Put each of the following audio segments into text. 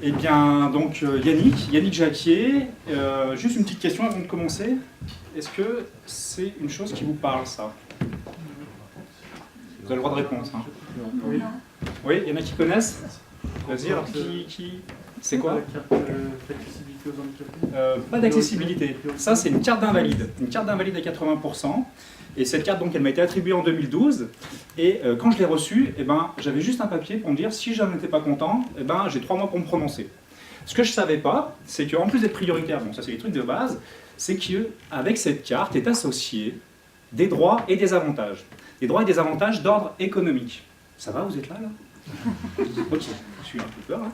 Eh bien, donc Yannick Jacquier, juste une petite question avant de commencer. Est-ce que c'est une chose qui vous parle, ça? Vous avez le droit de répondre, hein. Oui. Oui, il y en a qui connaissent? Vas-y, alors qui... C'est quoi? D'accessibilité aux handicapés. Pas d'accessibilité. Ça, c'est une carte d'invalide. Une carte d'invalide à 80%. Et cette carte, donc, elle m'a été attribuée en 2012. Et quand je l'ai reçue, eh ben, j'avais juste un papier pour me dire si je n'étais pas content, eh ben, j'ai 3 mois pour me prononcer. Ce que je ne savais pas, c'est qu'en plus d'être prioritaire, bon, ça c'est les trucs de base, c'est qu'avec cette carte est associé des droits et des avantages. Des droits et des avantages d'ordre économique. Ça va, vous êtes là? Ok, je suis un peu peur. Hein.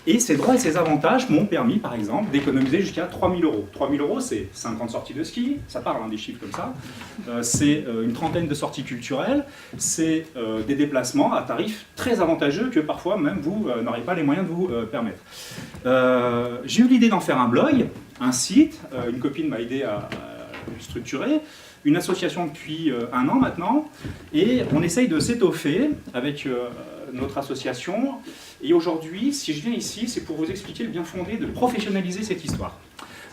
Et ces droits et ces avantages m'ont permis, par exemple, d'économiser jusqu'à 3 000 €. 3 000 €, c'est 50 sorties de ski, ça parle, hein, des chiffres comme ça. C'est une trentaine de sorties culturelles, c'est des déplacements à tarifs très avantageux que parfois même vous n'aurez pas les moyens de vous permettre. J'ai eu l'idée d'en faire un blog, un site, une copine m'a aidé à le structurer, une association depuis 1 an maintenant, et on essaye de s'étoffer avec notre association. Et aujourd'hui, si je viens ici, c'est pour vous expliquer le bien fondé de professionnaliser cette histoire.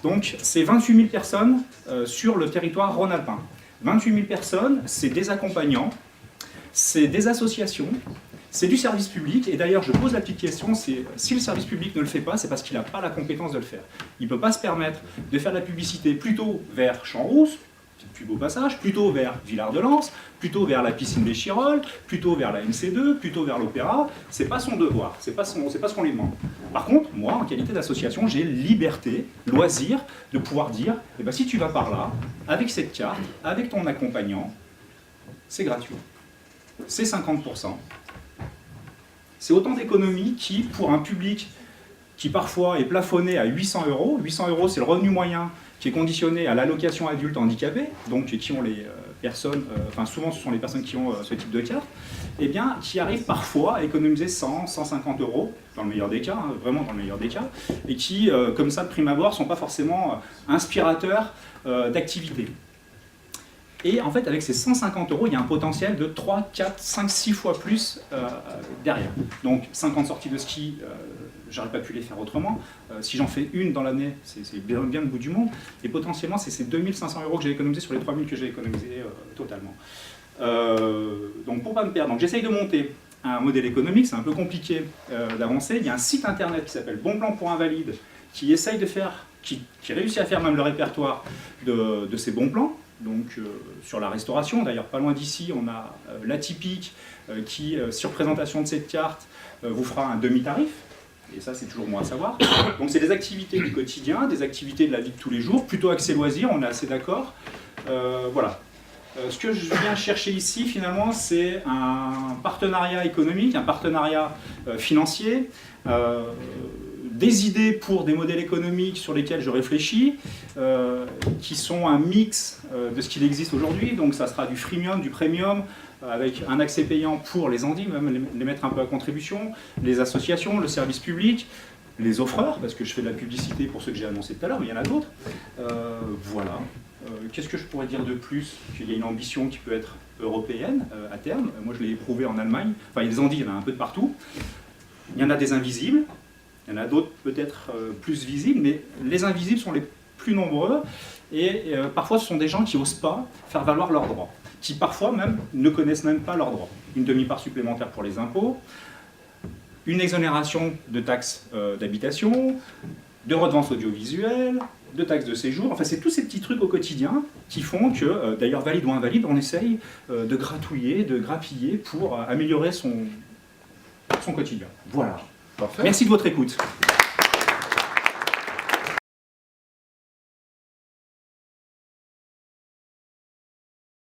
Donc, c'est 28 000 personnes sur le territoire rhône-alpin. 28 000 personnes, c'est des accompagnants, c'est des associations, c'est du service public. Et d'ailleurs, je pose la petite question, c'est si le service public ne le fait pas, c'est parce qu'il n'a pas la compétence de le faire. Il ne peut pas se permettre de faire de la publicité plutôt vers Champs-Rousse, plus beau passage, plutôt vers Villard-de-Lans, plutôt vers la piscine des Chirolles, plutôt vers la MC2, plutôt vers l'Opéra. C'est pas son devoir, c'est pas ce qu'on lui demande. Par contre, moi, en qualité d'association, j'ai liberté, loisir, de pouvoir dire, eh ben, si tu vas par là, avec cette carte, avec ton accompagnant, c'est gratuit. C'est 50%. C'est autant d'économies qui, pour un public qui parfois est plafonné à 800 €, 800 €, c'est le revenu moyen qui est conditionné à l'allocation adulte handicapé, donc qui ont les personnes, enfin souvent ce sont les personnes qui ont ce type de carte, eh bien qui arrivent parfois à économiser 100, 150 €, dans le meilleur des cas, hein, vraiment dans le meilleur des cas, et qui, comme ça de prime abord, ne sont pas forcément inspirateurs d'activité. Et en fait, avec ces 150 €, il y a un potentiel de 3, 4, 5, 6 fois plus derrière. Donc 50 sorties de ski, j'aurais pas pu les faire autrement. Si j'en fais une dans l'année, c'est bien le bout du monde. Et potentiellement, c'est ces 2 500 € que j'ai économisés sur les 3 000 que j'ai économisés totalement. Donc pour pas me perdre, j'essaye de monter un modèle économique, c'est un peu compliqué d'avancer. Il y a un site internet qui s'appelle Bon Plan pour Invalides, qui essaye de faire, qui réussit à faire même le répertoire de ces bons plans. Donc sur la restauration, d'ailleurs pas loin d'ici, on a l'Atypique qui, sur présentation de cette carte, vous fera un demi-tarif. Et ça, c'est toujours bon à savoir. Donc c'est des activités du quotidien, des activités de la vie de tous les jours, plutôt axées loisirs, on est assez d'accord. Voilà. Ce que je viens chercher ici, finalement, c'est un partenariat économique, un partenariat financier, des idées pour des modèles économiques sur lesquels je réfléchis, qui sont un mix de ce qu'il existe aujourd'hui. Donc ça sera du freemium, du premium, avec un accès payant pour les handis, même les mettre un peu à contribution, les associations, le service public, les offreurs, parce que je fais de la publicité pour ceux que j'ai annoncés tout à l'heure, mais il y en a d'autres. Voilà. Qu'est-ce que je pourrais dire de plus? Qu'il y a une ambition qui peut être européenne à terme. Moi, je l'ai éprouvé en Allemagne. Enfin, il y a des handis, il y en a un peu de partout. Il y en a des invisibles. Il y en a d'autres peut-être plus visibles, mais les invisibles sont les plus nombreux. Et parfois, ce sont des gens qui n'osent pas faire valoir leurs droits, qui parfois même ne connaissent même pas leurs droits. Une demi-part supplémentaire pour les impôts, une exonération de taxes d'habitation, de redevances audiovisuelles, de taxes de séjour. Enfin, c'est tous ces petits trucs au quotidien qui font que, d'ailleurs, valide ou invalide, on essaye de gratouiller, de grappiller pour améliorer son quotidien. Voilà. Parfait. Merci de votre écoute.